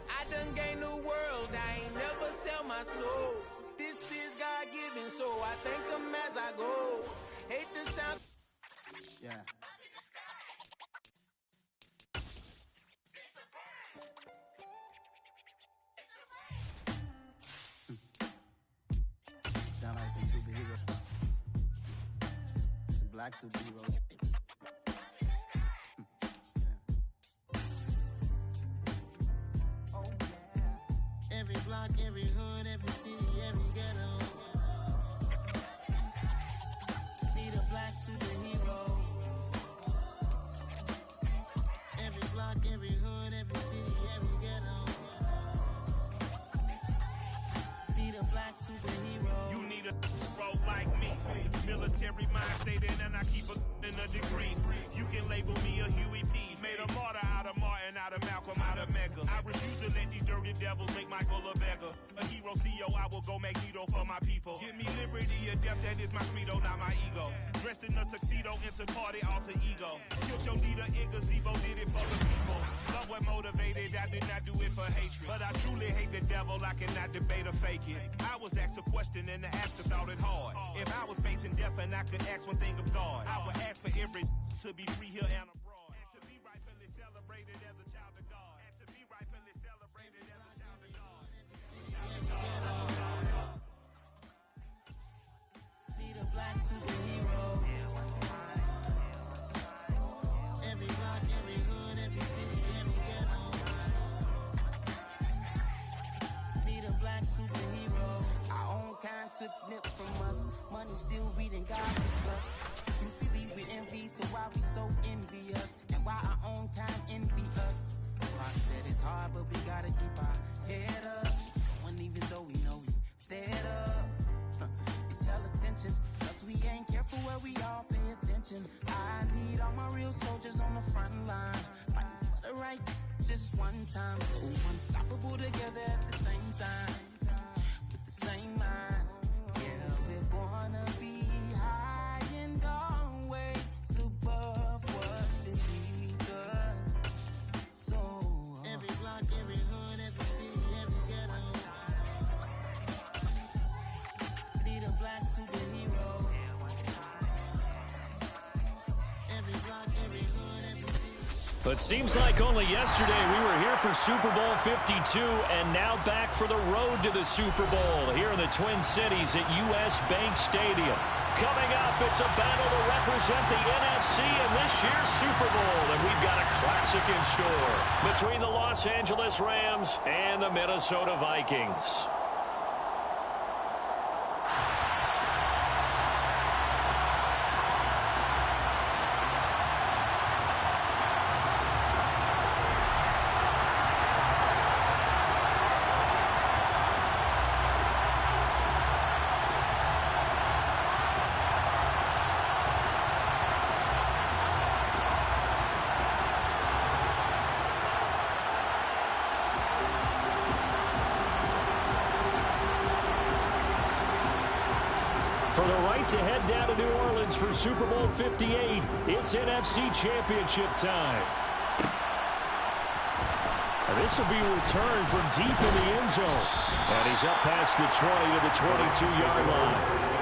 I done gained the world, I ain't never sell my soul. This is God-given, so I thank him as I go. Hate to sound... Yeah. Sound like some superheroes. Some black superheroes. Every block, every hood, every city, every ghetto. Need a black superhero. Every block, every hood, every city, every ghetto. Need a black superhero. You need a role like me. Military mind stated, and I keep in a degree. You can label me a Huey P. Made a martyr out of Martin, out of Malcolm, out of Mega. I refuse to let these dirty devils make Michael a beggar. A hero CEO, I will go Magneto for my people. Give me liberty or death, that is my credo, not my ego. Dressed in a tuxedo, into party, alter ego. Killed your leader in gazebo, did it for the people. Love what motivated, I did not do it for hatred. But I truly hate the devil, I cannot debate or fake it. I was asked a question and the asker thought it hard. If I was facing death and I could ask one thing of God, I would ask for every to be free here and abroad. And to be rightfully celebrated as a child of God. And to be rightfully celebrated as a child of God. Need a black superhero. Every block, every hood, every city, every ghetto. Need a black superhero. Our own kind took nip from us. Money still reading God we trust. Truthfully we envy, so why we so envious? And why our own kind envy us? Rock said it's hard, but we gotta keep our head up. And even though we know we fed up, it's hella tension. Cause we ain't careful where we all pay attention. I need all my real soldiers on the front line, fighting for the right just one time. So unstoppable together at the same time, with the same mind. Yeah, we're born to be high and always above what's beneath us. So every block, every hood, every city, every ghetto. Need a black superhero. Every block, every hood, every city. But seems like only yesterday we were here for Super Bowl 52 and now back for the road to the Super Bowl here in the Twin Cities at US Bank Stadium. Coming up, it's a battle to represent the NFC in this year's Super Bowl, and we've got a classic in store between the Los Angeles Rams and the Minnesota Vikings. For the right to head down to New Orleans for Super Bowl 58, it's NFC Championship time. And this will be returned from deep in the end zone. And he's up past the 20 to the 22-yard line.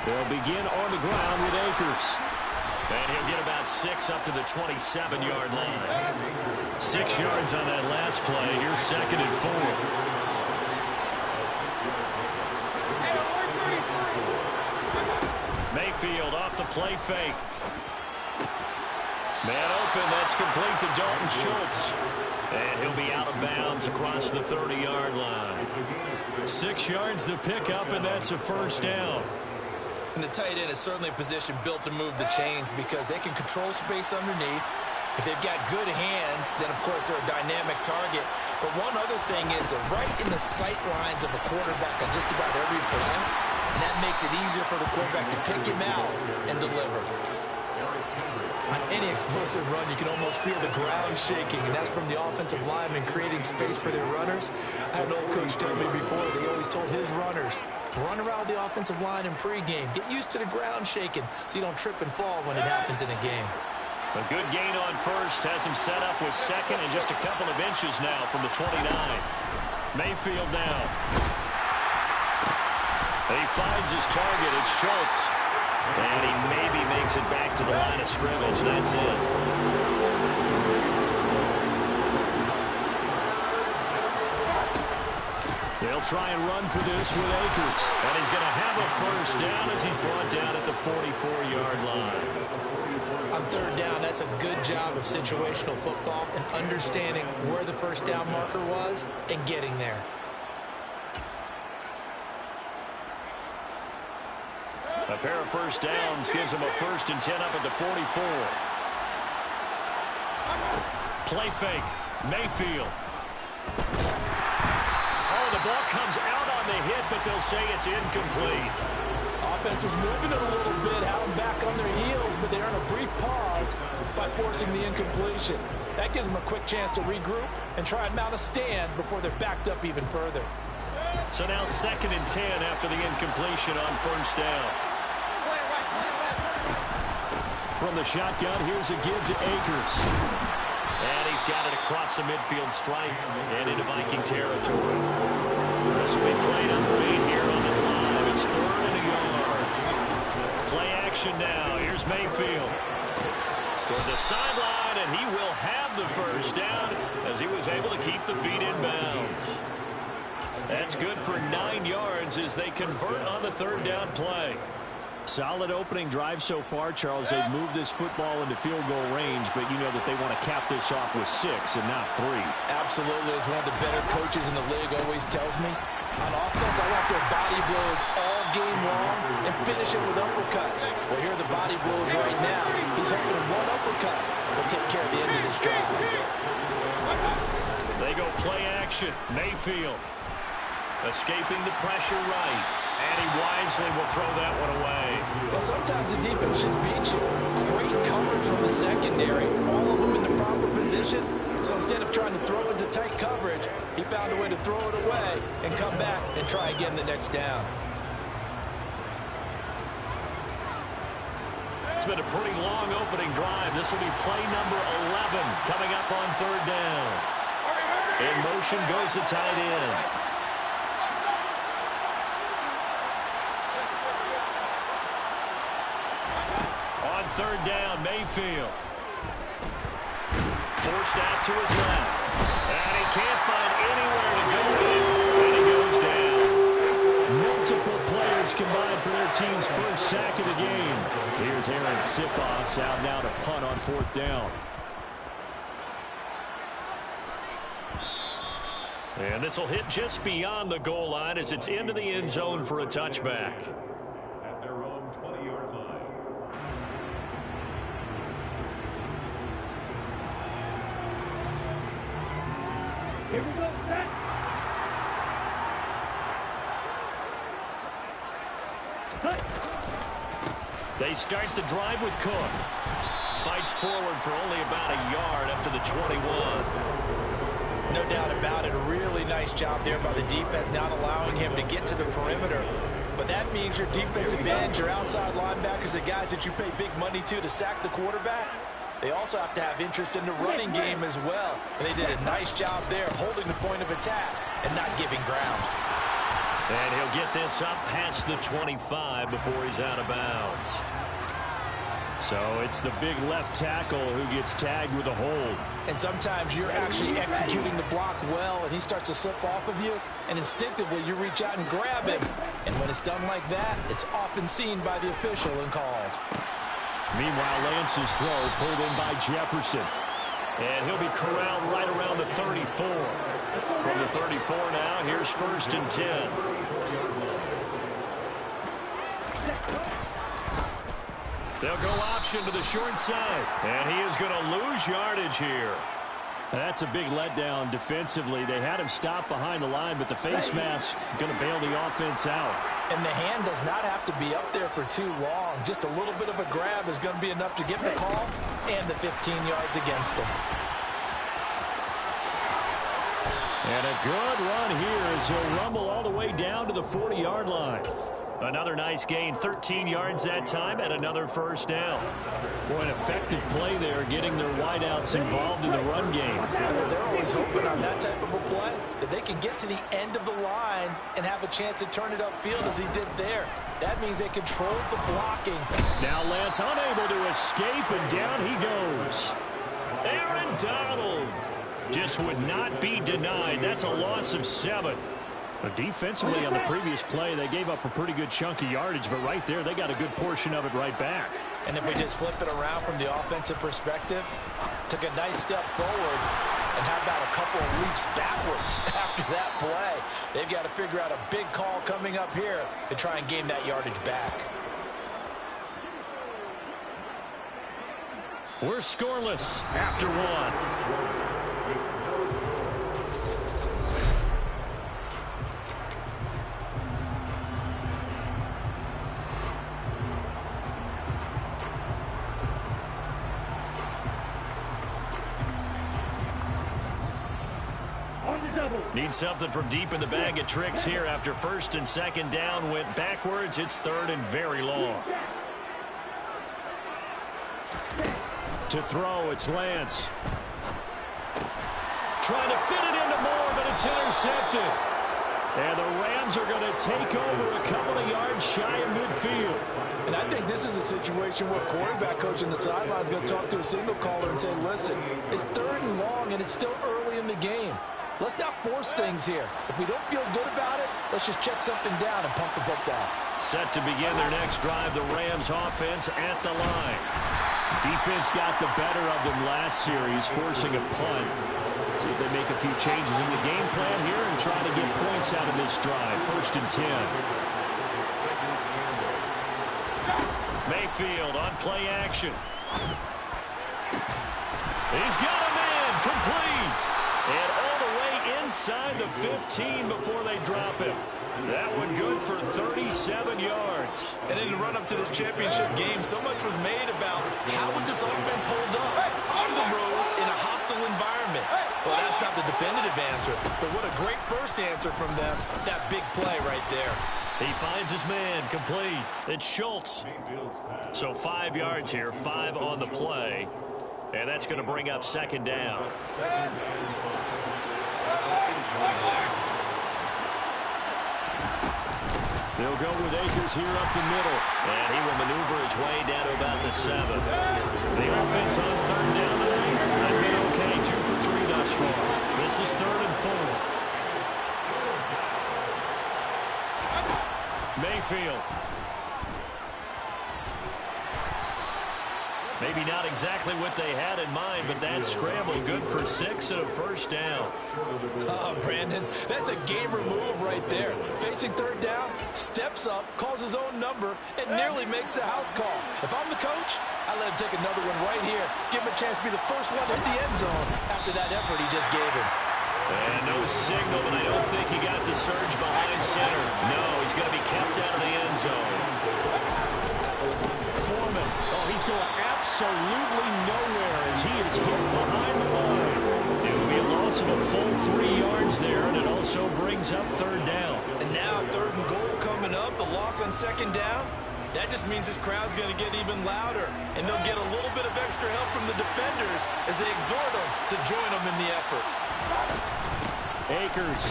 They'll begin on the ground with Akers. And he'll get about 6 up to the 27-yard line. 6 yards on that last play. Here's 2nd and 4. Mayfield off the play fake. Man open, that's complete to Dalton Schultz. And he'll be out of bounds across the 30-yard line. 6 yards to pick up, and that's a first down. And the tight end is certainly a position built to move the chains because they can control space underneath. If they've got good hands, then, of course, they're a dynamic target. But one other thing is that right in the sight lines of a quarterback on just about every play, and that makes it easier for the quarterback to pick him out and deliver. On any explosive run, you can almost feel the ground shaking, and that's from the offensive linemen creating space for their runners. I had an old coach tell me before, they always told his runners, run around the offensive line in pregame. Get used to the ground shaking so you don't trip and fall when it happens in a game. A good gain on first has him set up with second and just a couple of inches now from the 29. Mayfield now. He finds his target. It's Schultz. And he maybe makes it back to the line of scrimmage. That's it. They'll try and run for this with Akers. And he's going to have a first down as he's brought down at the 44-yard line. On third down, that's a good job of situational football and understanding where the first down marker was and getting there. A pair of first downs gives him a 1st and 10 up at the 44. Play fake. Mayfield. Oh, the ball comes out on the hit, but they'll say it's incomplete. Offense was moving it a little bit, had them back on their heels, but they're in a brief pause by forcing the incompletion. That gives them a quick chance to regroup and try and mount a stand before they're backed up even further. So now 2nd and 10 after the incompletion on first down. From the shotgun, here's a give to Akers. And he's got it across the midfield stripe and into Viking territory. This will be play number 8 here on the drive. It's 3rd and a yard. Play action now. Here's Mayfield. Toward the sideline, and he will have the first down as he was able to keep the feet in bounds. That's good for 9 yards as they convert on the 3rd down play. Solid opening drive so far, Charles. They've moved this football into field goal range, but you know that they want to cap this off with 6 and not 3. Absolutely. As one of the better coaches in the league always tells me, on offense, I want their body blows all game long and finish it with uppercuts. Well, here are the body blows right now. He's hoping one uppercut will take care of the end of this drive. They go play action. Mayfield escaping the pressure right. And he wisely will throw that one away. Well, sometimes the defense just beats you. Great coverage from the secondary. All of them in the proper position. So instead of trying to throw into tight coverage, he found a way to throw it away and come back and try again the next down. It's been a pretty long opening drive. This will be play number 11 coming up on 3rd down. In motion goes the tight end. On 3rd down, Mayfield. Forced out to his left. And he can't find anywhere to go in. And he goes down. Multiple players combined for their team's first sack of the game. Here's Aaron Sipos out now to punt on 4th down. And this will hit just beyond the goal line as it's into the end zone for a touchback. At their own 20-yard line. Here we go, set. They start the drive with Cook. Fights forward for only about a yard up to the 21. No doubt about it. A really nice job there by the defense, not allowing him to get to the perimeter. But that means your defensive ends, your outside linebackers, the guys that you pay big money to sack the quarterback, they also have to have interest in the running game as well. And they did a nice job there holding the point of attack and not giving ground. And he'll get this up past the 25 before he's out of bounds. So it's the big left tackle who gets tagged with a hold. And sometimes you're actually executing the block well, and he starts to slip off of you, and instinctively you reach out and grab him. And when it's done like that, it's often seen by the official and called. Meanwhile, Lance's throw pulled in by Jefferson. And he'll be corralled right around the 34. From the 34 now, here's 1st and 10. They'll go option to the short side. And he is going to lose yardage here. That's a big letdown defensively. They had him stop behind the line, but the face mask going to bail the offense out. And the hand does not have to be up there for too long. Just a little bit of a grab is going to be enough to get the call and the 15 yards against him. And a good run here as he'll rumble all the way down to the 40-yard line. Another nice gain, 13 yards that time, and another first down. Boy, an effective play there, getting their wideouts involved in the run game. Well, they're always hoping on that type of a play. If they can get to the end of the line and have a chance to turn it upfield as he did there, that means they controlled the blocking. Now Lance unable to escape, and down he goes. Aaron Donald just would not be denied. That's a loss of 7. But defensively on the previous play, they gave up a pretty good chunk of yardage, but right there, they got a good portion of it right back. And if we just flip it around from the offensive perspective, took a nice step forward, and how about a couple of leaps backwards after that play? They've got to figure out a big call coming up here to try and gain that yardage back. We're scoreless after 1. Need something from deep in the bag of tricks here after first and second down went backwards. It's third and very long. To throw, it's Lance. Trying to fit it into Moore, but it's intercepted. And the Rams are going to take over a couple of yards shy of midfield. And I think this is a situation where quarterback coach on the sideline is going to talk to a signal caller and say, listen, it's third and long and it's still early in the game. Let's not force things here. If we don't feel good about it, let's just check something down and pump the football. Set to begin their next drive, the Rams offense at the line. Defense got the better of them last series, forcing a punt. See if they make a few changes in the game plan here and try to get points out of this drive. First and 10. Mayfield on play action. He's got a man complete. And all the way inside the 15 before they drop him. That one good for 37 yards. And in the run-up to this championship game, so much was made about how would this offense hold up on the road in a hostile environment. Well, that's not the definitive answer, but what a great first answer from them. That big play right there. He finds his man complete. It's Schultz. So 5 yards here, 5 on the play. And that's going to bring up second down. They'll go with Akers here up the middle. And he will maneuver his way down to about the 7. The offense on third down tonight. They've been okay, 2 for 3 thus far. This is third and 4. Mayfield. Maybe not exactly what they had in mind, but that scramble good for 6 and a first down. Oh, Brandon, that's a gamer move right there. Facing third down, steps up, calls his own number, and nearly makes the house call. If I'm the coach, I let him take another one right here. Give him a chance to be the first one to hit the end zone after that effort he just gave him. And no signal, but I don't think he got the surge behind center. No, he's going to be kept out of the end zone. Foreman, oh, he's going absolutely nowhere as he is hit behind the line. It will be a loss of a full 3 yards there, and it also brings up third down. And now third and goal coming up, the loss on second down. That just means this crowd's going to get even louder, and they'll get a little bit of extra help from the defenders as they exhort them to join them in the effort. Akers.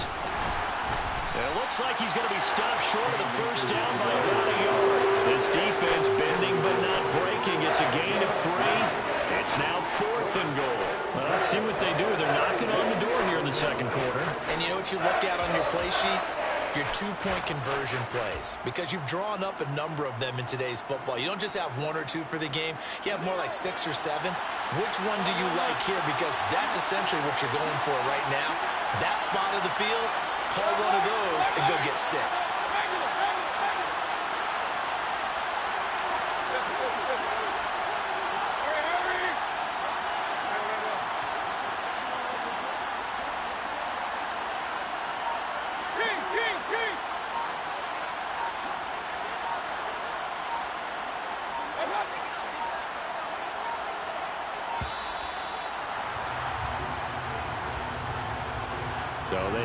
And it looks like he's going to be stopped short of the first down by about a yard. This defense bending but not breaking. It's a gain of 3. It's now 4th and goal. Well, let's see what they do. They're knocking on the door here in the second quarter. And you know what you look at on your play sheet? Your 2-point conversion plays, because you've drawn up a number of them in today's football. You don't just have 1 or 2 for the game. You have more like 6 or 7. Which one do you like here? Because that's essentially what you're going for right now. That spot of the field, call one of those and go get 6.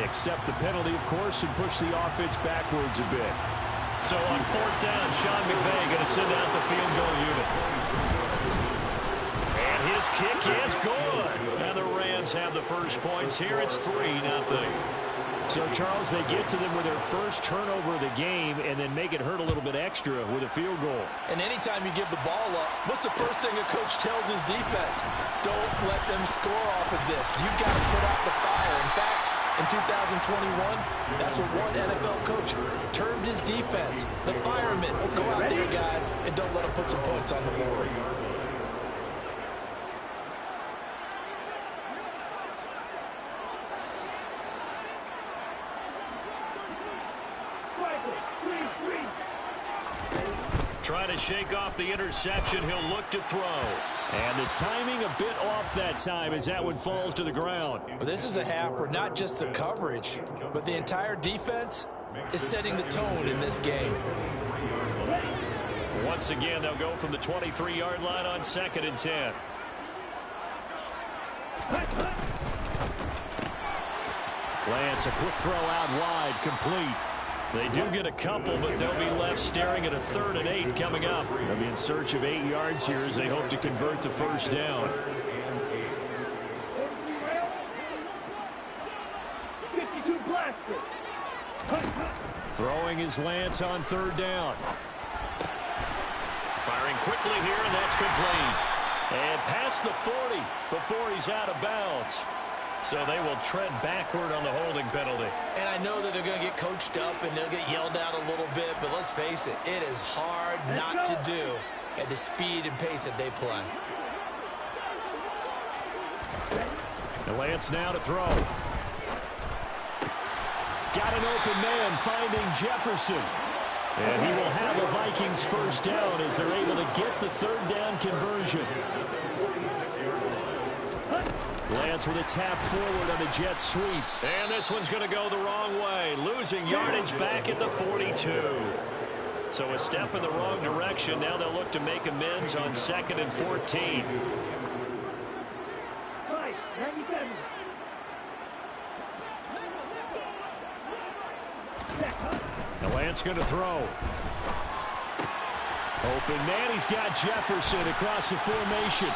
accept the penalty, of course, and push the offense backwards a bit. So on 4th down, Sean McVay going to send out the field goal unit. And his kick is good. And the Rams have the first points here. It's 3-0. So, Charles, they get to them with their first turnover of the game and then make it hurt a little bit extra with a field goal. And anytime you give the ball up, what's the first thing a coach tells his defense? Don't let them score off of this. You've got to put out the fire. In fact, in 2021, that's what one NFL coach termed his defense. The firemen. Go out there, guys, and don't let them put some points on the board. Trying to shake off the interception. He'll look to throw. And the timing a bit off that time as that one falls to the ground. But this is a half where not just the coverage, but the entire defense is setting the tone in this game. Once again, they'll go from the 23-yard line on 2nd and 10. Lance, a quick throw out wide, complete. They do get a couple, but they'll be left staring at a 3rd and 8 coming up. They'll be in search of 8 yards here as they hope to convert the first down. Throwing is Lance on 3rd down. Firing quickly here, and that's complete. And past the 40 before he's out of bounds. So they will tread backward on the holding penalty. And I know that they're going to get coached up and they'll get yelled at a little bit, but let's face it, it is hard not to do at the speed and pace that they play. And Lance now to throw. Got an open man finding Jefferson. And he will have the Vikings first down as they're able to get the 3rd down conversion. Lance with a tap forward on the jet sweep. And this one's going to go the wrong way. Losing yardage back at the 42. So a step in the wrong direction. Now they'll look to make amends on 2nd and 14. Now Lance going to throw. Open man. He's got Jefferson across the formation.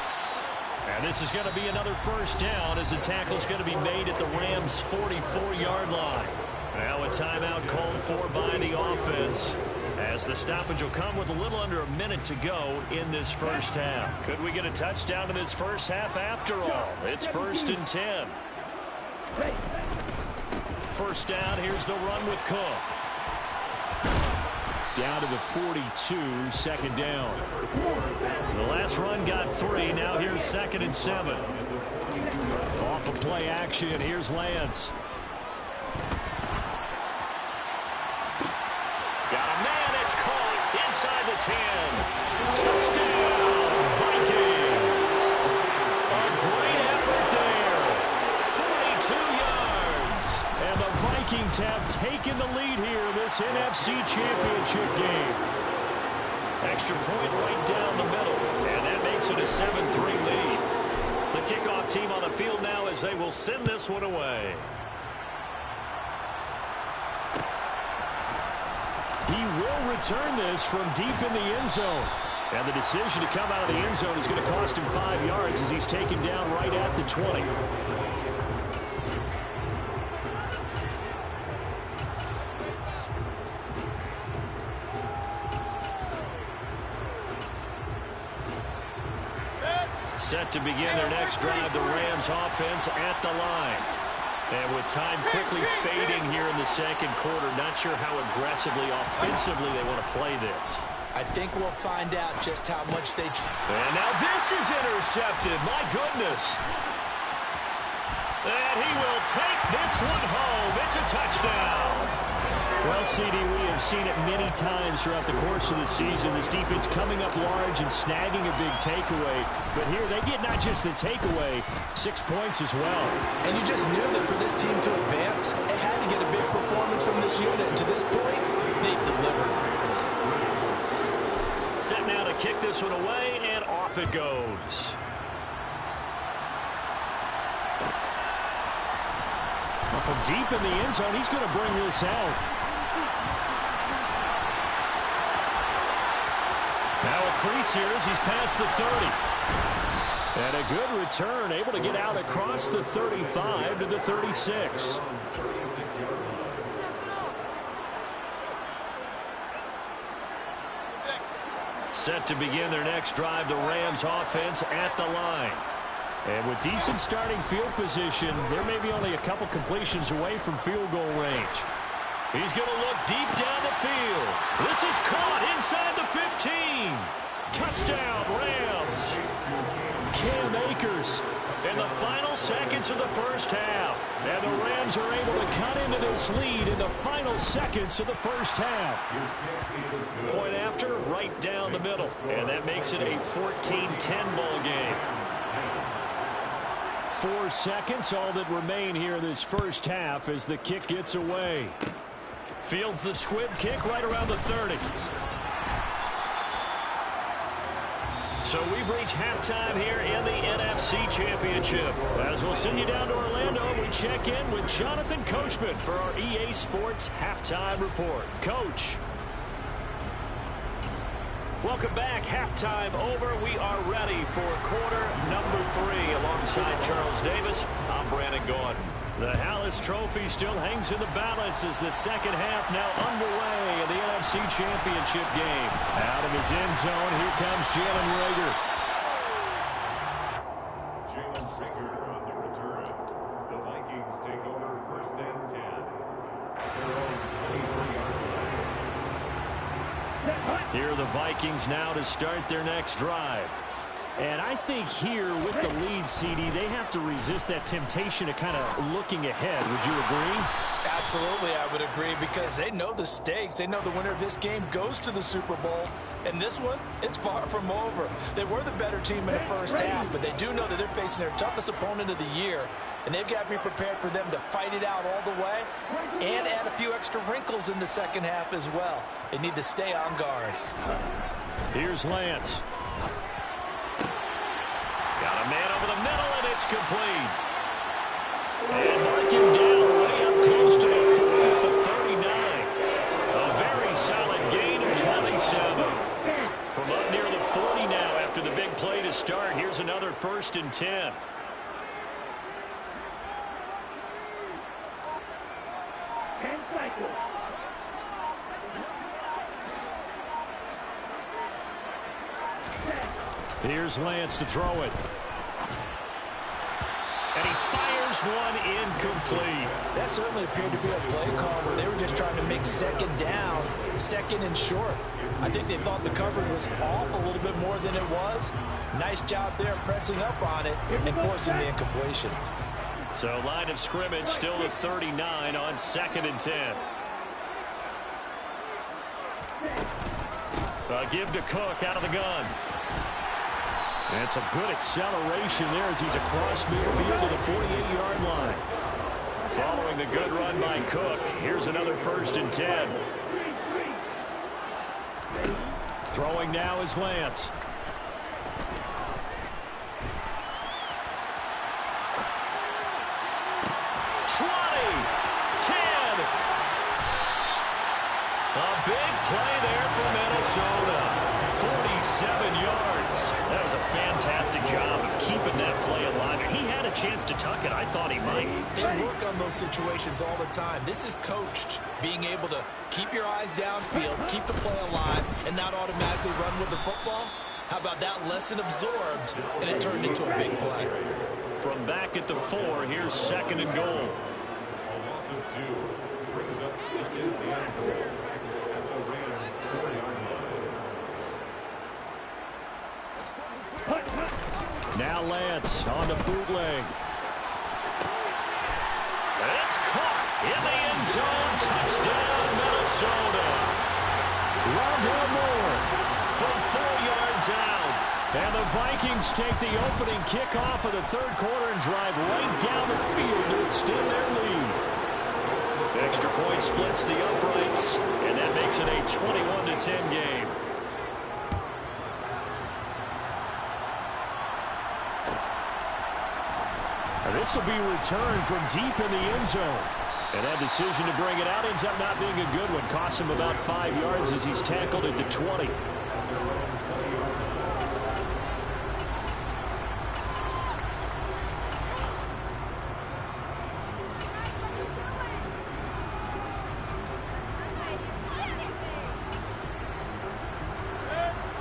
And this is going to be another first down as the tackle's going to be made at the Rams' 44-yard line. Now a timeout called for by the offense as the stoppage will come with a little under a minute to go in this first half. Could we get a touchdown in this first half after all? It's 1st and 10. First down, here's the run with Cook. Down to the 42, 2nd down. The last run got 3. Now here's 2nd and 7. Off of play action, here's Lance. Got a man, it's caught inside the 10. Touchdown, Vikings. A great effort there. 42 yards. And the Vikings have taken the lead here in this NFC Championship game. Extra point right down the middle, and that makes it a 7-3 lead. The kickoff team on the field now as they will send this one away. He will return this from deep in the end zone. And the decision to come out of the end zone is going to cost him 5 yards as he's taken down right at the 20. Set to begin their next drive, the Rams offense at the line. And with time quickly fading here in the second quarter, not sure how aggressively, offensively they want to play this. I think we'll find out just how much they... And now this is intercepted. My goodness. And he will take this one home. It's a touchdown. Well, CD, we have seen it many times throughout the course of the season. This defense coming up large and snagging a big takeaway. But here they get not just the takeaway, 6 points as well. And you just knew that for this team to advance, it had to get a big performance from this unit. And to this point, they've delivered. Set now to kick this one away, and off it goes. Well, from deep in the end zone, he's going to bring this out. Now a crease here as he's past the 30. And a good return, able to get out across the 35 to the 36. Set to begin their next drive, the Rams offense at the line. And with decent starting field position, there may be only a couple completions away from field goal range. He's going to look deep down the field. This is caught inside the 15. Touchdown, Rams. Cam Akers in the final seconds of the first half. And the Rams are able to cut into this lead in the final seconds of the first half. Point after, right down the middle. And that makes it a 14-10 ball game. 4 seconds, all that remain here this first half as the kick gets away. Fields the squib kick right around the 30. So we've reached halftime here in the NFC Championship. As we'll send you down to Orlando, we check in with Jonathan Coachman for our EA Sports Halftime Report. Coach. Welcome back. Halftime over. We are ready for quarter number 3. Alongside Charles Davis, I'm Brandon Gordon. The Hallis Trophy still hangs in the balance as the second half now underway in the NFC Championship game. Out of his end zone, here comes Jalen Reagor. Jalen Reagor on the return. The Vikings take over 1st and 10. Their own 23-yard line. Here are the Vikings now to start their next drive. And I think here with the lead, CD, they have to resist that temptation of kind of looking ahead. Would you agree? Absolutely, I would agree, because they know the stakes. They know the winner of this game goes to the Super Bowl. And this one, it's far from over. They were the better team in the first half, but they do know that they're facing their toughest opponent of the year. And they've got to be prepared for them to fight it out all the way and add a few extra wrinkles in the second half as well. They need to stay on guard. Here's Lance. Got a man over the middle, and it's complete. And marking down way up close to the 40 at the 39. A very solid gain of 27. From up near the 40 now after the big play to start. Here's another 1st and 10. Here's Lance to throw it. And he fires one incomplete. That certainly appeared to be a play call where they were just trying to make second down, second and short. I think they thought the coverage was off a little bit more than it was. Nice job there pressing up on it and forcing the incompletion. So line of scrimmage still at 39 on 2nd and 10. Give to Cook out of the gun. And some good acceleration there as he's across midfield to the 48-yard line. Following the good run by Cook, here's another 1st and 10. Throwing now is Lance. A big play there for Minnesota. 47 yards. That was a fantastic job of keeping that play alive. He had a chance to tuck it. I thought he might. They work on those situations all the time. This is coached, being able to keep your eyes downfield, keep the play alive, and not automatically run with the football. How about that lesson absorbed, and it turned into a big play. From back at the 4, here's 2nd and goal. A loss of 2 brings up 2nd and goal at the Rams' 4-yard line. Now Lance on the bootleg. It's caught in the end zone. Touchdown, Minnesota. Rondell Moore from 4 yards out. And the Vikings take the opening kickoff of the 3rd quarter and drive right down the field to extend their lead. Extra point splits the uprights, and that makes it a 21-10 game. This will be returned from deep in the end zone. And that decision to bring it out ends up not being a good one. Costs him about 5 yards as he's tackled at the 20.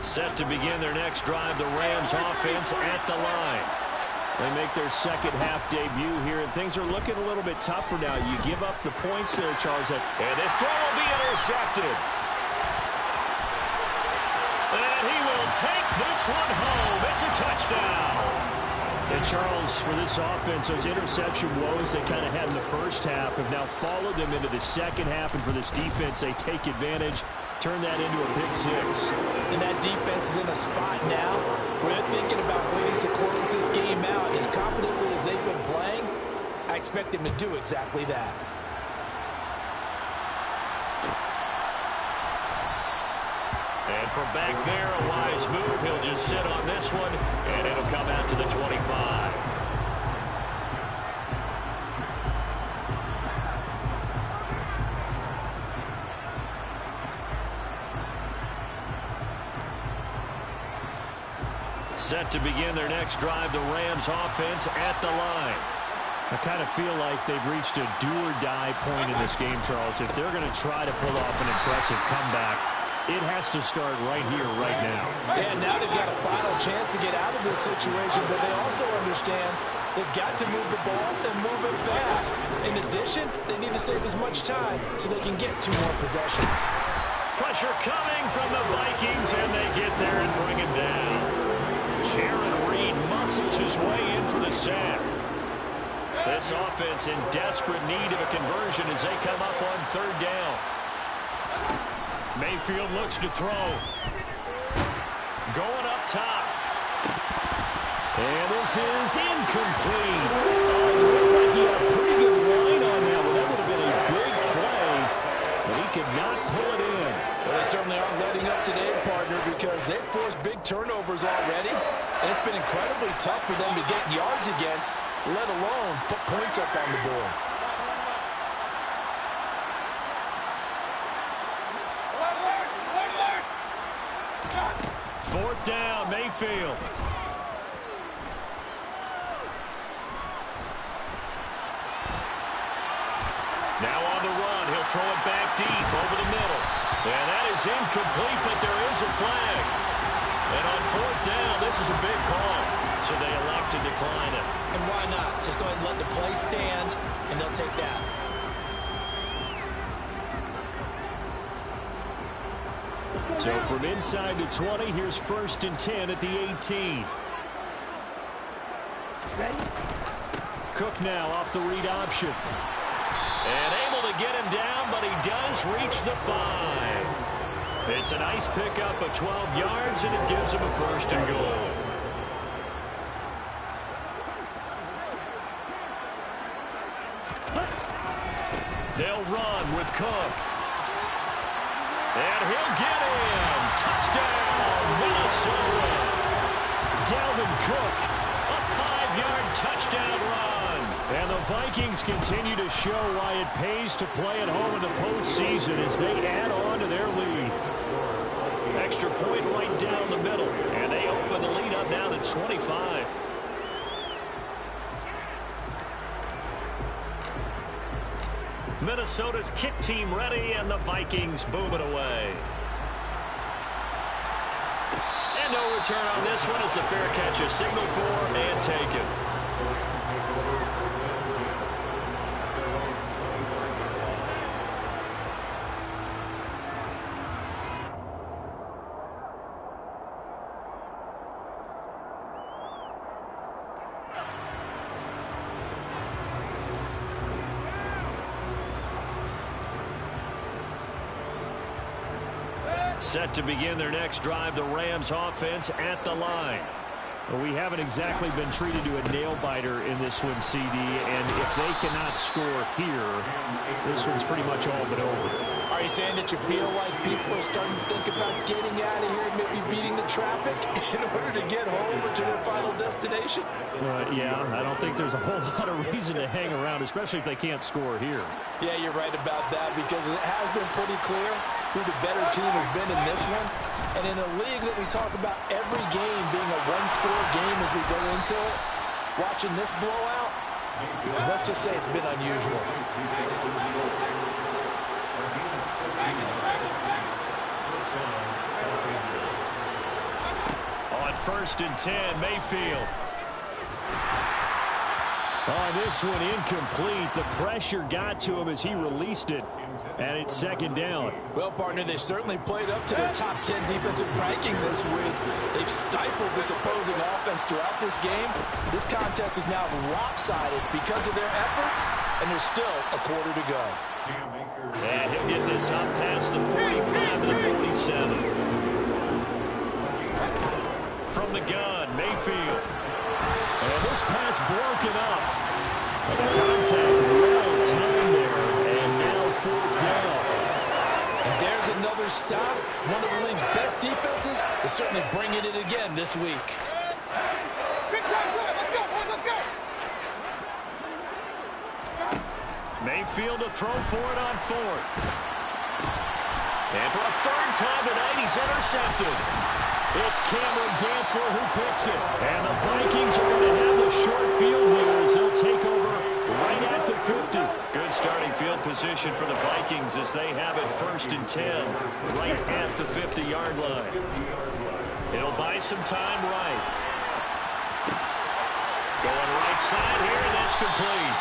Set to begin their next drive, the Rams offense at the line. They make their second half debut here, and things are looking a little bit tougher now. You give up the points there, Charles. And this throw will be intercepted. And he will take this one home. It's a touchdown. And Charles, for this offense, those interception woes they kind of had in the first half have now followed them into the second half. And for this defense, they take advantage, turn that into a pick six. And that defense is in a spot now where they're thinking about ways to close this game out. As confidently as they've been playing, I expect them to do exactly that. And from back there, a wise move. He'll just sit on this one, and it'll come out to the 25. Set to begin their next drive, the Rams offense at the line. I kind of feel like they've reached a do-or-die point in this game, Charles. If they're going to try to pull off an impressive comeback, it has to start right here, right now. Yeah, now they've got a final chance to get out of this situation, but they also understand they've got to move the ball and move it fast. In addition, they need to save as much time so they can get 2 more possessions. Pressure coming from the Vikings, and they get there and bring him down. Jaron Reed muscles his way in for the sack. This offense in desperate need of a conversion as they come up on 3rd down. Mayfield looks to throw. Going up top. And this is incomplete. Like he had a pretty good line on that one. That would have been a big play, but he could not pull it in. Well, they certainly aren't letting up today, partner, because they've forced big turnovers already, and it's been incredibly tough for them to get yards against, let alone put points up on the board. Fourth down, Mayfield. Now on the run, he'll throw it back deep over the middle. And that is incomplete, but there is a flag. And on 4th down, this is a big call. So they elect to decline it. And why not? Just go ahead and let the play stand, and they'll take that. So from inside the 20, here's 1st and 10 at the 18. Cook now off the read option. And able to get him down, but he does reach the 5. It's a nice pickup of 12 yards, and it gives him a 1st and goal. They'll run with Cook. And he'll get in. Touchdown, Minnesota. Dalvin Cook. A 5-yard touchdown run. And the Vikings continue to show why it pays to play at home in the postseason as they add on to their lead. Extra point right down the middle. And they open the lead up now to 25. Minnesota's kick team ready, and the Vikings boom it away. And no return on this one as the fair catch is signaled for and taken. Set to begin their next drive, the Rams offense at the line. Well, we haven't exactly been treated to a nail-biter in this one, CD, and if they cannot score here, this one's pretty much all but over. All Are you saying that you feel like people are starting to think about getting out of here and maybe beating the traffic in order to get home or to their final destination? Yeah, I don't think there's a whole lot of reason to hang around, especially if they can't score here. Yeah, you're right about that because it has been pretty clear who the better team has been in this one. And in a league that we talk about every game being a one-score game as we go into it, watching this blowout, let's just say it's been unusual. On 1st and 10, Mayfield. On this one, incomplete. The pressure got to him as he released it. And it's 2nd down. Well, partner, they've certainly played up to their top 10 defensive ranking this week. They've stifled this opposing offense throughout this game. This contest is now lopsided because of their efforts, and there's still a quarter to go. And he'll get this up past the 45 to the 47. From the gun, Mayfield. And this pass broken up. And the contact well timed there. And now 4th down. And there's another stop. One of the league's best defenses is certainly bringing it again this week. Mayfield to throw for it on 4th. And for a 3rd time tonight, he's intercepted. It's Cameron Dantzler who picks it. And the Vikings are going to have the short field here as they'll take over right at the 50. Good starting field position for the Vikings as they have it 1st and 10 right at the 50-yard line. It'll buy some time right. Going right side here, and that's complete.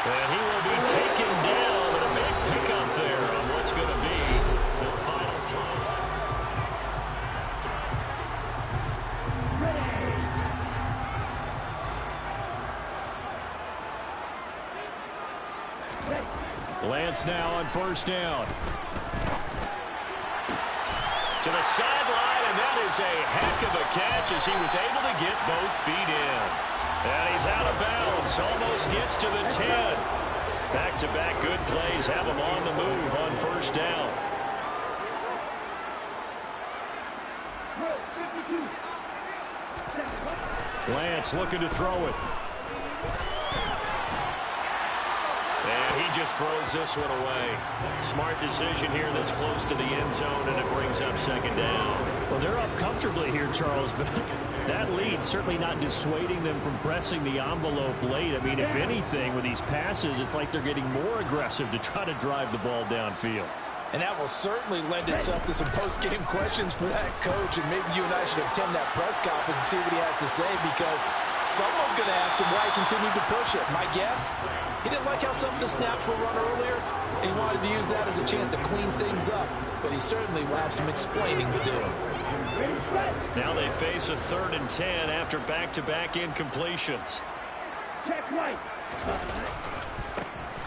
And he will be taken down, and a big pickup there on what's going to be the final play. Lance now on 1st down. To the sideline, and that is a heck of a catch as he was able to get both feet in. And he's out of bounds, almost gets to the 10. Back-to-back good plays have him on the move on 1st down. Lance looking to throw it. And he just throws this one away. Smart decision here that's close to the end zone, and it brings up 2nd down. Well, they're up comfortably here, Charles, but that lead certainly not dissuading them from pressing the envelope late. I mean, if anything, with these passes, it's like they're getting more aggressive to try to drive the ball downfield. And that will certainly lend itself to some post-game questions for that coach, and maybe you and I should attend that press conference and see what he has to say, because someone's going to ask him why he continued to push it. My guess, he didn't like how some of the snaps were run earlier, and he wanted to use that as a chance to clean things up, but he certainly will have some explaining to do. Now they face a 3rd and 10 after back-to-back incompletions. Check right.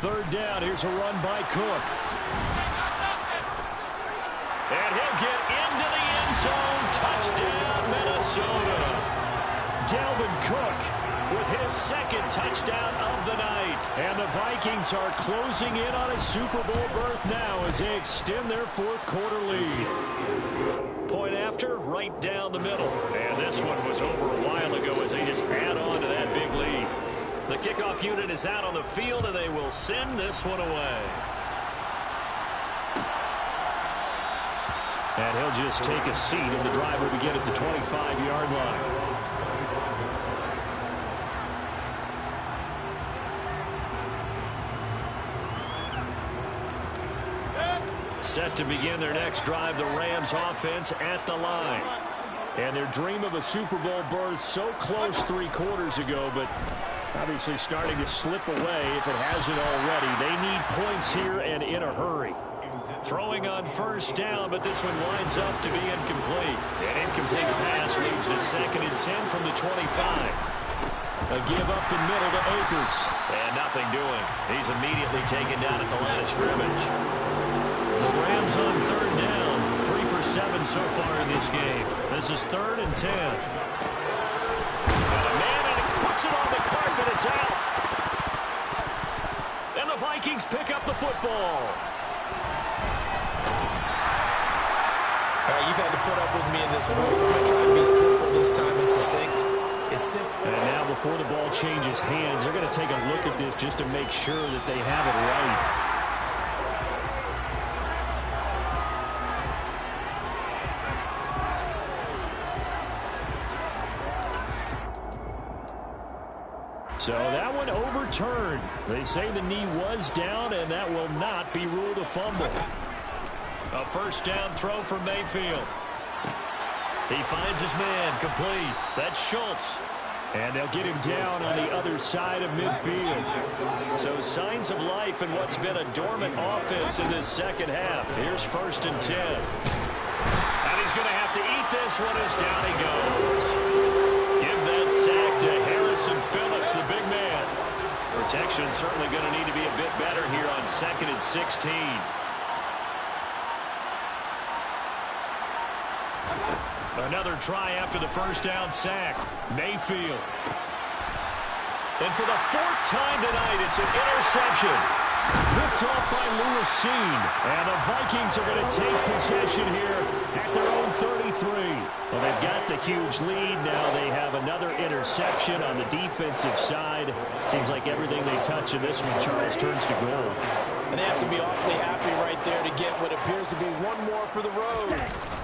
3rd down, here's a run by Cook. And he'll get into the end zone. Touchdown, Minnesota. Dalvin Cook with his 2nd touchdown of the night. And the Vikings are closing in on a Super Bowl berth now as they extend their 4th quarter lead. Point after, right down the middle. And this one was over a while ago as they just add on to that big lead. The kickoff unit is out on the field, and they will send this one away. And he'll just take a seat, and the drive will begin at the 25-yard line. Set to begin their next drive, the Rams offense at the line. And their dream of a Super Bowl berth so close 3 quarters ago, but obviously starting to slip away if it hasn't already. They need points here and in a hurry. Throwing on 1st down, but this one winds up to be incomplete. An incomplete pass leads to 2nd and 10 from the 25. A give up the middle to Akers. And nothing doing. He's immediately taken down at the line of scrimmage. The Rams on 3rd down. 3 for 7 so far in this game. This is 3rd and 10. And a man, and he puts it on the carpet. It's out. And the Vikings pick up the football. you've had to put up with me in this booth. I'm going to try and be simple this time and succinct. It's simple. And now before the ball changes hands, they're going to take a look at this just to make sure that they have it right. So that one overturned. They say the knee was down, and that will not be ruled a fumble. A first down throw for Mayfield. He finds his man, complete. That's Schultz. And they'll get him down on the other side of midfield. So signs of life in what's been a dormant offense in this second half. Here's 1st and 10. And he's going to have to eat this one as down he goes. Give that sack to Harrison Phillips, the big man. Protection certainly going to need to be a bit better here on 2nd and 16. Another try after the first down sack. Mayfield. And for the 4th time tonight, it's an interception. Picked off by Lewisine. And the Vikings are going to take possession here at their own 33. Well, they've got the huge lead. Now they have another interception on the defensive side. Seems like everything they touch in this one, Charles, turns to gold. And they have to be awfully happy right there to get what appears to be one more for the road.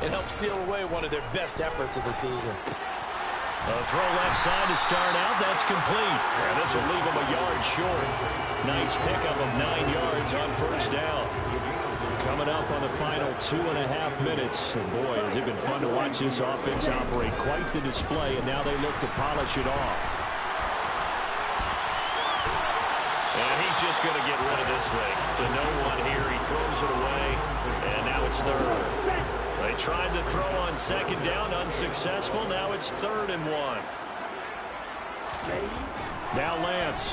It helps seal away one of their best efforts of the season. A throw left side to start out. That's complete. And this will leave them a yard short. Nice pickup of 9 yards on first down. Coming up on the final 2.5 minutes. And boy, has it been fun to watch this offense operate. Quite the display, and now they look to polish it off. And he's just going to get rid of this thing. To no one here. He throws it away, and now it's 3rd. They tried to throw on 2nd down, unsuccessful. Now it's 3rd and 1. Now Lance.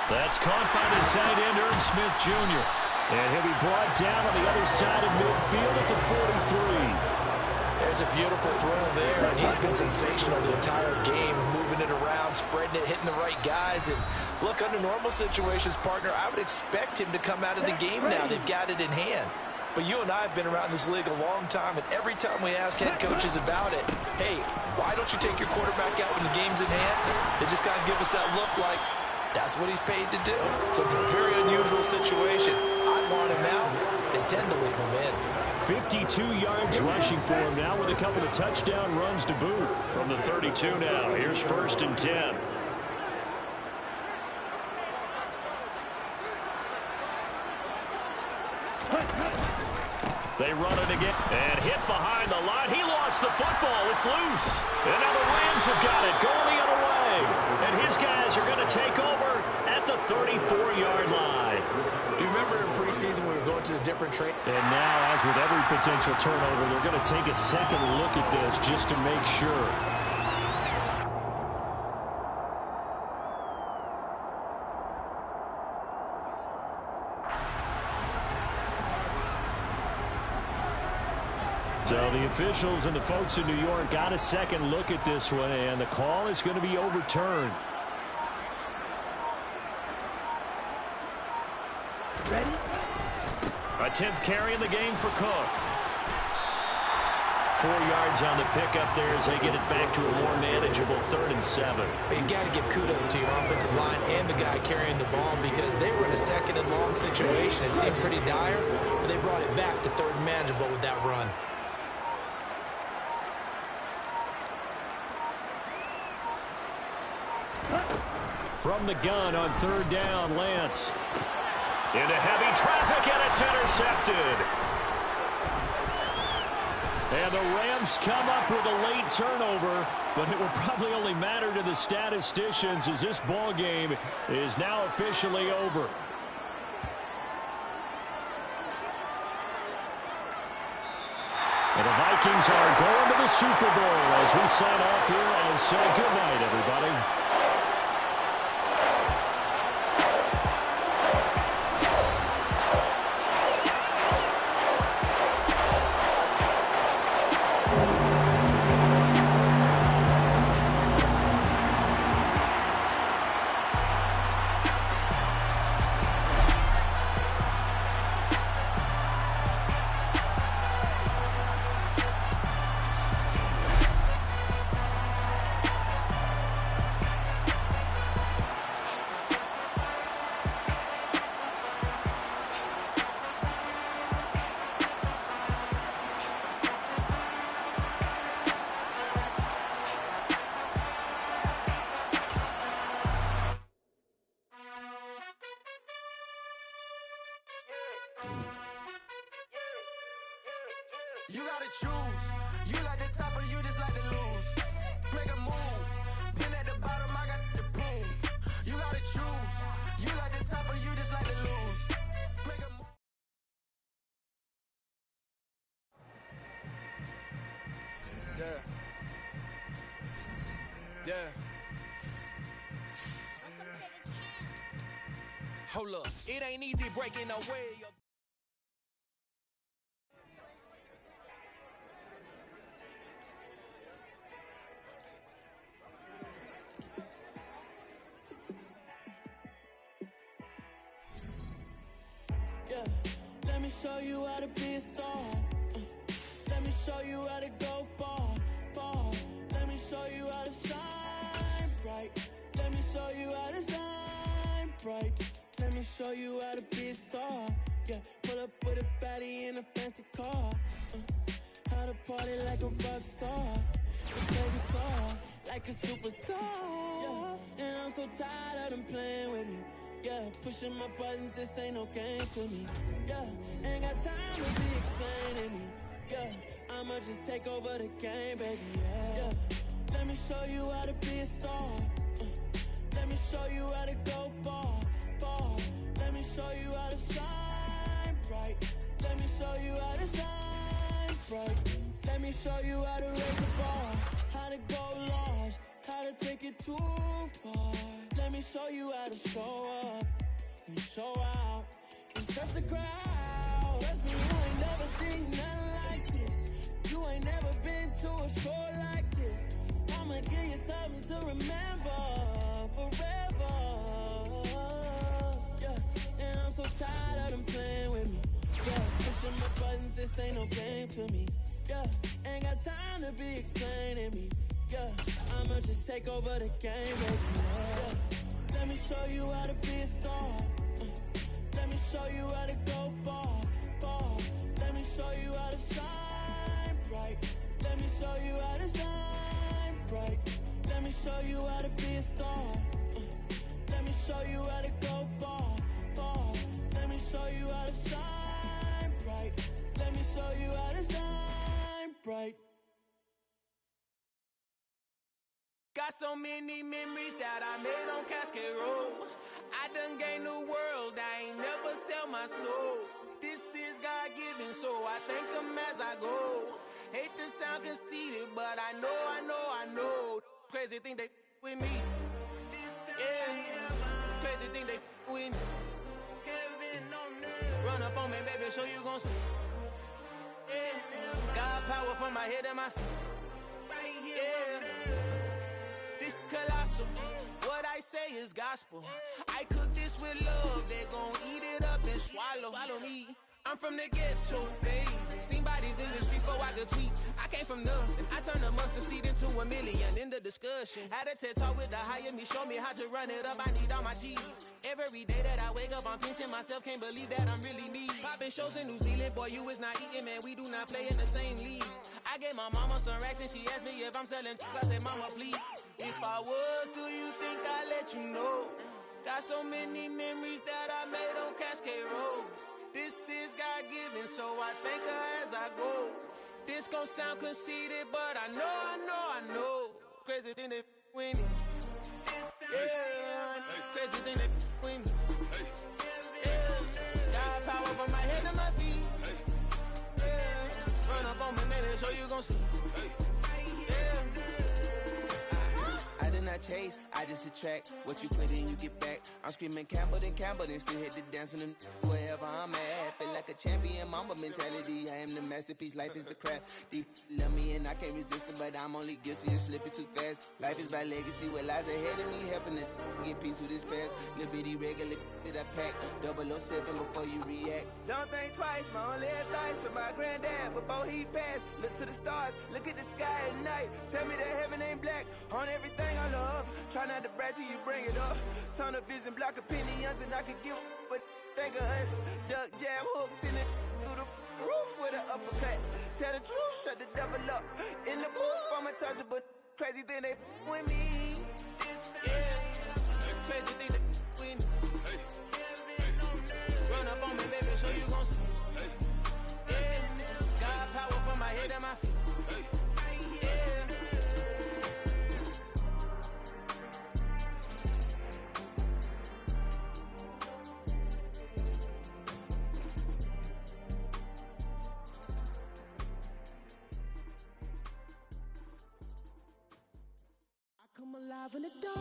That's caught by the tight end, Irv Smith Jr. And he'll be brought down on the other side of midfield at the 43. There's a beautiful throw there, and he's been sensational the entire game, moving it around, spreading it, hitting the right guys. And look, under normal situations, partner, I would expect him to come out of the game now. They've got it in hand. But you and I have been around this league a long time, and every time we ask head coaches about it, hey, why don't you take your quarterback out when the game's in hand? They just kind of give us that look like that's what he's paid to do. So it's a very unusual situation. I want him out. They tend to leave him in. 52 yards rushing for him now with a couple of touchdown runs to boot. From the 32 now, here's 1st and 10. They run it again and hit behind the line. He lost the football. It's loose. And now the Rams have got it going the other way. And his guys are going to take over at the 34-yard line. Do you remember in preseason we were going to the different train? And now, as with every potential turnover, they're going to take a second look at this just to make sure. So the officials and the folks in New York got a second look at this one, and the call is going to be overturned. Ready? A 10th carry in the game for Cook. 4 yards on the pickup there as they get it back to a more manageable 3rd and 7. You got to give kudos to your offensive line and the guy carrying the ball because they were in a 2nd and long situation. It seemed pretty dire, but they brought it back to 3rd and manageable with that run. From the gun on 3rd down, Lance. Into heavy traffic, and it's intercepted. And the Rams come up with a late turnover, but it will probably only matter to the statisticians as this ball game is now officially over. And the Vikings are going to the Super Bowl as we sign off here and say good night, everybody. You gotta choose. You like the top or you just like to lose. Make a move. Pin at the bottom, I got the prove. You gotta choose. You like the top or you just like to lose. Make a move. Yeah. Yeah. Hold up, it ain't easy breaking away. Yeah, let me show you how to be a star. Let me show you how to go far, far. Let me show you how to shine bright. Let me show you how to shine bright. Let me show you how to be a star. Yeah, pull up with a baddie in a fancy car. How to party like a rock star. Play guitar like a superstar. Yeah, and I'm so tired of them playing with me. Yeah, pushing my buttons, this ain't no game to me. Yeah, ain't got time to be explaining me. Yeah, I'ma just take over the game, baby. Yeah, let me show you how to be a star. Let me show you how to go far, far. Let me show you how to shine bright. Let me show you how to shine bright. Let me show you how to raise the bar, how to go large, how to take it too far. Let me show you how to show up and show out and surf the crowd. Trust me, you ain't never seen nothing like this. You ain't never been to a show like this. I'ma give you something to remember forever. Yeah, and I'm so tired of them playing with me. Yeah, pushing my buttons, this ain't no game to me. Yeah, ain't got time to be explaining me. Yeah, I'ma just take over the game, baby. Yeah, let me show you how to be a star. Let me show you how to go far, far. Let me show you how to shine bright. Let me show you how to shine bright. Let me show you how to be a star. Let me show you how to go far, far. Let me show you how to shine bright. Let me show you how to shine bright. Got so many memories that I made on Cascade Road. I done gained the world, I ain't never sell my soul. This is God-given, so I thank him as I go. Hate to sound conceited, but I know. Crazy thing they with me. Yeah, crazy thing they with me. Run up on me, baby, so you gon' see. Yeah, got power from my head and my feet. Yeah. Colossal, what I say is gospel. I cook this with love, they gon' eat it up and swallow me. I'm from the ghetto, babe. Seen bodies in the street before I could tweet. I came from nothing, I turned a mustard seed into a million in the discussion. Had a TED talk with the higher me, show me how to run it up, I need all my cheese. Every day that I wake up, I'm pinching myself, can't believe that I'm really me. Popping shows in New Zealand, boy, you is not eating, man, we do not play in the same league. I gave my mama some racks and she asked me if I'm selling I said, mama, please. If I was, do you think I'd let you know? Got so many memories that I made on Cascade Road. This is God-given, so I thank her as I go. This gon' sound conceited, but I know. Crazy thing they with me. Yeah, crazy thing they with me. Yeah, got power from my head to my feet. Yeah, run up on me, maybe so you gon' see. I did not chase, I just attract. What you put in, you get back. I'm screaming Campbell, then still hit the dancing and wherever I'm at. Feel like a champion, mama mentality. I am the masterpiece, life is the craft. Deep love me and I can't resist it, but I'm only guilty of slipping too fast. Life is by legacy, what lies ahead of me, helping to get peace with this past. Little bitty regular that I pack, 007 before you react. Don't think twice, my only advice for my granddad before he passed. Look to the stars, look at the sky at night. Tell me that heaven ain't black on everything I love. Try not to brag till you bring it up. Tunnel vision, block opinions, and I could give but think of us. Duck jab hooks in it through the roof with an uppercut. Tell the truth, shut the devil up. In the booth, I'm untouchable. Crazy thing they with me. Yeah, crazy thing they with me. Run up on me, baby, so you gon' see. Yeah, got power from my head and my feet. Yeah. I come alive in the dark,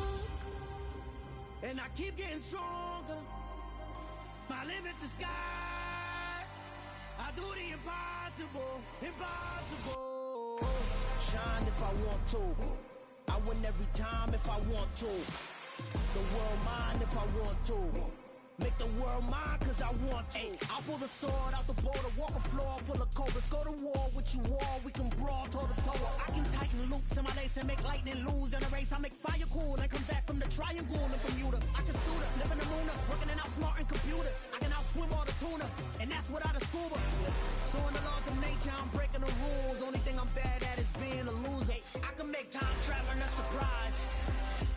and I keep getting stronger. My limit's the sky. I do the impossible, impossible. Shine if I want to. I win every time if I want to. The world mine if I want to. Make the world mine cause I want to. I pull the sword out the border, walk a floor full of cobras. Go to war with you all, we can brawl toe to toe. I can tighten loops in my lace and make lightning lose in a race. I make fire cool and come back from the triangle and Bermuda. I can suit up, live in the moon, working and outsmarting computers. I can outswim all the tuna, and that's without a scuba. So in the laws of nature, I'm breaking the rules. Only thing I'm bad at is being a loser. I can make time traveling a surprise.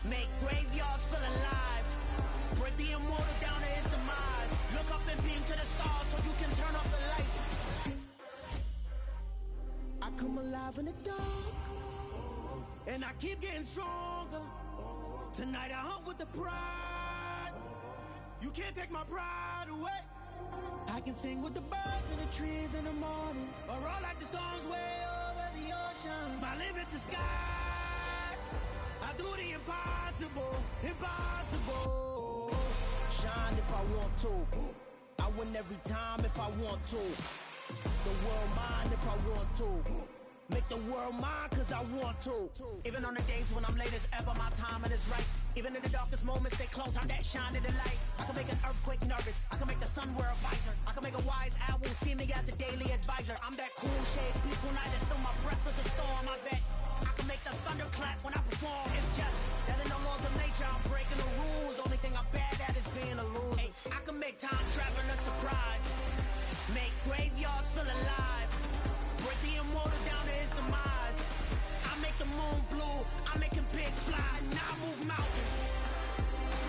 Make graveyards feel alive. Break the immortal down to his demise. Look up and beam to the stars so you can turn off the lights. I come alive in the dark, and I keep getting stronger. Tonight I hunt with the pride. You can't take my pride away. I can sing with the birds and the trees in the morning, or roll like the storms way over the ocean. My limit's the sky. I do the impossible, impossible. Shine if I want to. I win every time if I want to. The world mine if I want to. Make the world mine cause I want to. Even on the days when I'm late as ever, my timing is right. Even in the darkest moments, stay close, I'm that shine in the light. I can make an earthquake nervous, I can make the sun wear a visor. I can make a wise owl see me as a daily advisor. I'm that cool shade, peaceful night, and still my breath is a storm, I bet. I can make the thunder clap when I perform. It's just that in the laws of nature, I'm breaking the rules. Only thing I'm bad at is being a loser. Hey, I can make time traveling a surprise. Make graveyards feel alive. Break the immortal down to his demise. I make the moon blue, I'm making pigs fly. Now I move mountains.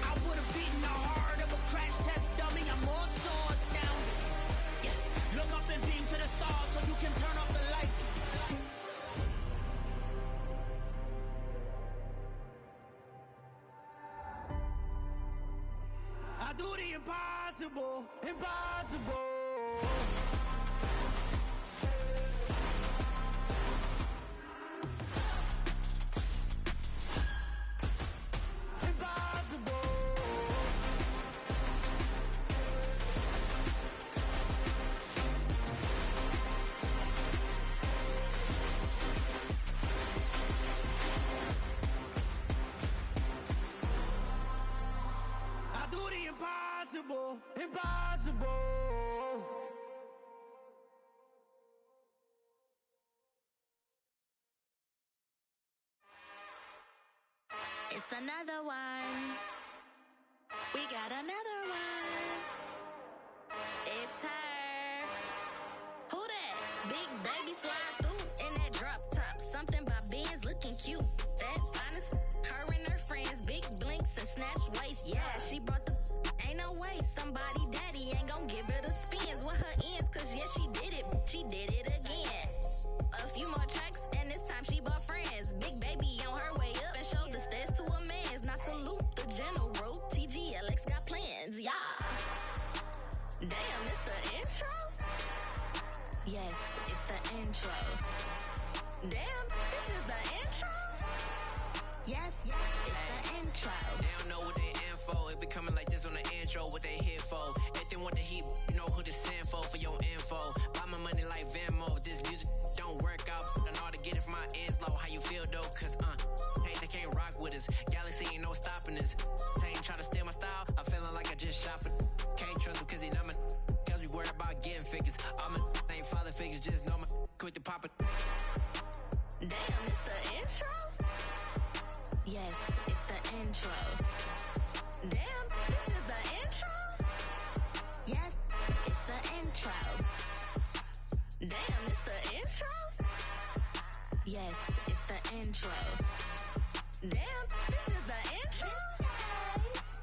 I would have beaten the heart of a crash test dummy. I'm more so astounded. Yeah. Look up and beam to the stars so you can turn off the lights. I do the impossible, impossible. Impossible, impossible. It's another one. We got another one. It's her. Who that? Big baby slide through in that drop top. Something about Benz looking cute. That's honest. Her and her friends, big blinks and snatch waist. Yeah, she brought the. Ain't no way somebody daddy ain't gon' give her the spins with her ends. Cause yeah, she did it. She did it again. A few more tracks and this time she bought friends. Big baby on her way up and showed the stairs to a man's. Now salute the general. TGLX got plans. Yeah. Damn, it's the intro? Yes, it's the intro. Damn, this is the intro? Yes, it's the intro. They don't know what they info. If it coming like this on the intro, what they here for? If they want the heat, you know who to send for your info. Buy my money like Venmo. This music don't work out. I know how to get it from my ends low. How you feel though? Cause hey, they can't rock with us. Galaxy ain't no stopping us. They ain't try to steal my style. I'm feeling like I just shop it. Can't trust them cause they not my. Cause we worried about getting figures. All my ain't father figures. Just know my quit the pop it. Damn, it's the intro? Yes, it's the intro. Damn, this is the intro? Yes, it's the intro. Damn, it's the intro? Yes, it's the intro. Damn, this is the intro?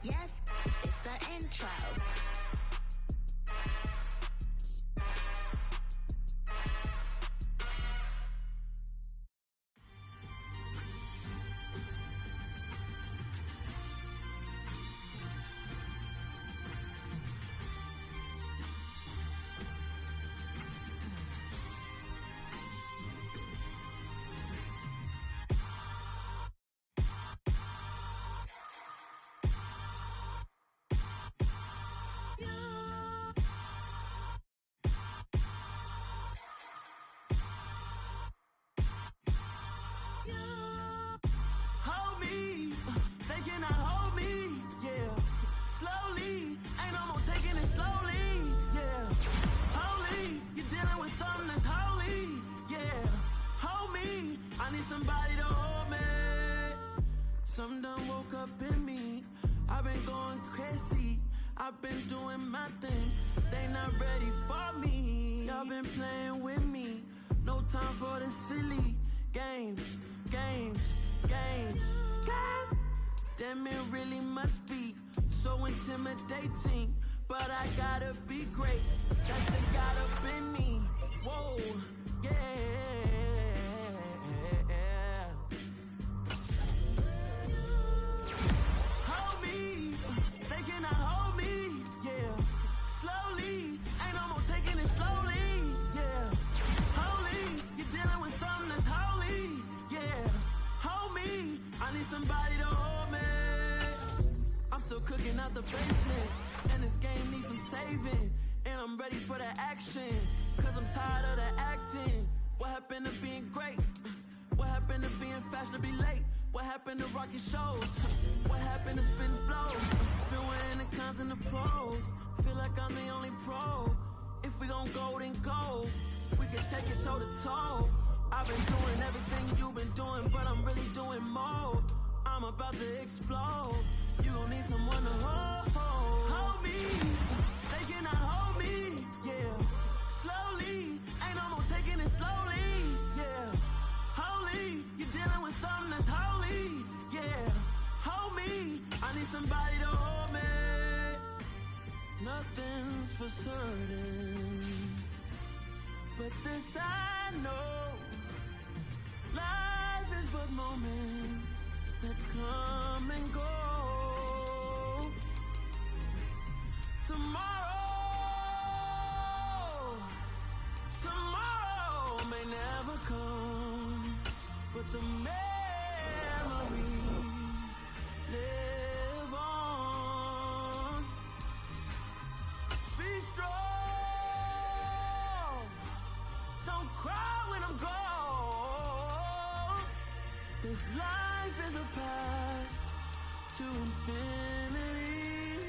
Yes, it's the intro. I've been doing my thing. They not ready for me. Y'all been playing with me. No time for the silly games. Damn, it really must be so intimidating. But I gotta be great. That's the God up in me. Whoa, yeah. Hold me, they cannot hold me, yeah. Slowly, ain't no more taking it slowly, yeah. Holy, you're dealing with something that's holy, yeah. Hold me, I need somebody to hold me. I'm still cooking out the basement, and this game needs some saving. And I'm ready for the action, cause I'm tired of the acting. What happened to being great? What happened to being fast to be late? What happened to rocking shows? What happened to spin flows? Been wearing the cons and the pros. Feel like I'm the only pro. If we gon' go, then go. We can take it toe to toe. I've been doing everything you've been doing, but I'm really doing more. I'm about to explode. You gon' need someone to hold me. They cannot hold me, yeah. Slowly, ain't no more taking it slowly, yeah. Holy, you're dealing with something that's holy, yeah. Hold me, I need somebody to hold me. Nothing's for certain, but this I know. Life is but moments that come and go. Tomorrow may never come, but the memories live on. Be strong, don't cry when I'm gone. This life is a path to infinity.